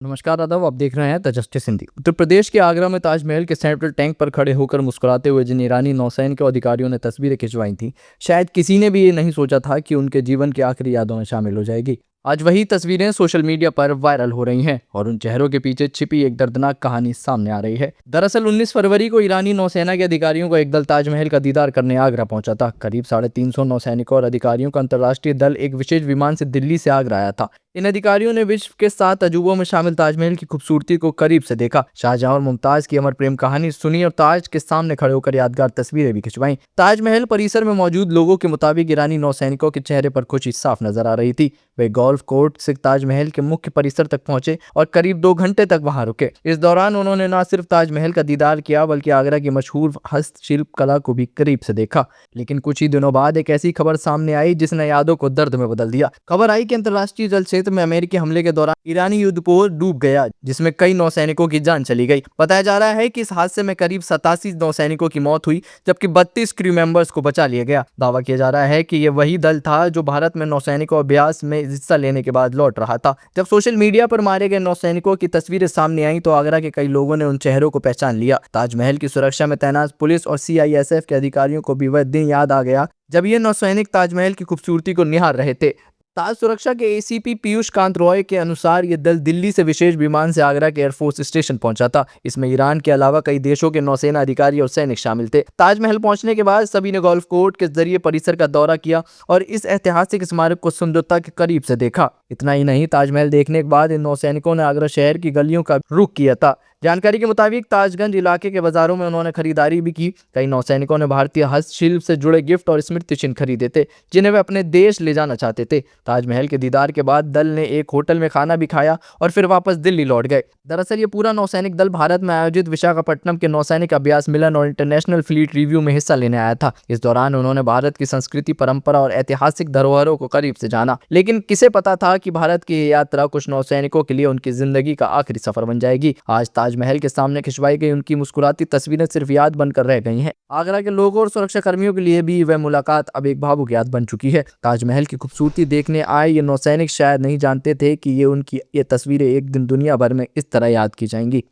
नमस्कार आदाब, आप देख रहे हैं द जस्टिस हिंदी। उत्तर प्रदेश के आगरा में ताजमहल के सेंट्रल टैंक पर खड़े होकर मुस्कुराते हुए जिन ईरानी नौसैनिक अधिकारियों ने तस्वीरें खिंचवाई थी, शायद किसी ने भी ये नहीं सोचा था कि उनके जीवन की आखिरी यादों में शामिल हो जाएगी। आज वही तस्वीरें सोशल मीडिया पर वायरल हो रही हैं और उन चेहरों के पीछे छिपी एक दर्दनाक कहानी सामने आ रही है। दरअसल 19 फरवरी को ईरानी नौसेना के अधिकारियों का एक दल ताजमहल का दीदार करने आगरा पहुंचा था। करीब 350 नौसैनिकों और अधिकारियों का अंतर्राष्ट्रीय दल एक विशेष विमान से दिल्ली से आगरा आया था। इन अधिकारियों ने विश्व के 7 अजूबों में शामिल ताजमहल की खूबसूरती को करीब से देखा, शाहजहां और मुमताज की अमर प्रेम कहानी सुनी और ताज के सामने खड़े होकर यादगार तस्वीरें भी खिंचवाईं। ताजमहल परिसर में मौजूद लोगों के मुताबिक ईरानी नौसैनिकों के चेहरे पर खुशी साफ नजर आ रही थी। वे गोल्फ कोर्ट से ताजमहल के मुख्य परिसर तक पहुंचे और करीब 2 घंटे तक वहां रुके। इस दौरान उन्होंने न सिर्फ ताजमहल का दीदार किया बल्कि आगरा की मशहूर हस्तशिल्प कला को भी करीब से देखा। लेकिन कुछ ही दिनों बाद एक ऐसी खबर सामने आई जिसने यादों को दर्द में बदल दिया। खबर आई कि अंतर्राष्ट्रीय जल क्षेत्र में अमेरिकी हमले के दौरान ईरानी युद्धपोत डूब गया, जिसमें कई नौसैनिकों की जान चली गई। बताया जा रहा है कि इस हादसे में करीब 87 नौसैनिकों की मौत हुई, जबकि 32 क्रू मेंबर्स को बचा लिया गया। दावा किया जा रहा है कि यह वही दल था जो भारत में नौसैनिकों अभ्यास में हिस्सा लेने के बाद लौट रहा था। जब सोशल मीडिया पर मारे गए नौसैनिकों की तस्वीरें सामने आई तो आगरा के कई लोगों ने उन चेहरों को पहचान लिया। ताजमहल की सुरक्षा में तैनात पुलिस और CISF के अधिकारियों को भी वह दिन याद आ गया जब ये नौसैनिक ताजमहल की खूबसूरती को निहार रहे थे। ताज सुरक्षा के ACP पीयूष कांत रॉय के अनुसार ये दल दिल्ली से विशेष विमान से आगरा के एयरफोर्स स्टेशन पहुंचा था। इसमें ईरान के अलावा कई देशों के नौसेना अधिकारी और सैनिक शामिल थे। ताजमहल पहुंचने के बाद सभी ने गोल्फ कोर्ट के जरिए परिसर का दौरा किया और इस ऐतिहासिक स्मारक को सुंदरता के करीब से देखा। इतना ही नहीं, ताजमहल देखने के बाद इन नौसैनिकों ने आगरा शहर की गलियों का रुख किया था। जानकारी के मुताबिक ताजगंज इलाके के बाजारों में उन्होंने खरीदारी भी की। कई नौसैनिकों ने भारतीय हस्तशिल्प से जुड़े गिफ्ट और स्मृति चिन्ह खरीदे थे, जिन्हें वे अपने देश ले जाना चाहते थे। ताजमहल के दीदार के बाद दल ने एक होटल में खाना भी खाया और फिर वापस दिल्ली लौट गए। दरअसल ये पूरा नौसैनिक दल भारत में आयोजित विशाखापट्टनम के नौसैनिक अभ्यास मिलन और इंटरनेशनल फ्लीट रिव्यू में हिस्सा लेने आया था। इस दौरान उन्होंने भारत की संस्कृति, परंपरा और ऐतिहासिक धरोहरों को करीब से जाना। लेकिन किसे पता था कि भारत की ये यात्रा कुछ नौसैनिकों के लिए उनकी जिंदगी का आखिरी सफर बन जाएगी। आज ताजमहल के सामने खिंचवाई गई उनकी मुस्कुराती तस्वीरें सिर्फ याद बनकर रह गई हैं। आगरा के लोगों और सुरक्षा कर्मियों के लिए भी वह मुलाकात अब एक भावुक याद बन चुकी है। ताजमहल की खूबसूरती देखने आए ये नौसैनिक शायद नहीं जानते थे कि ये उनकी ये तस्वीरें एक दिन दुनिया भर में इस तरह याद की जाएंगी।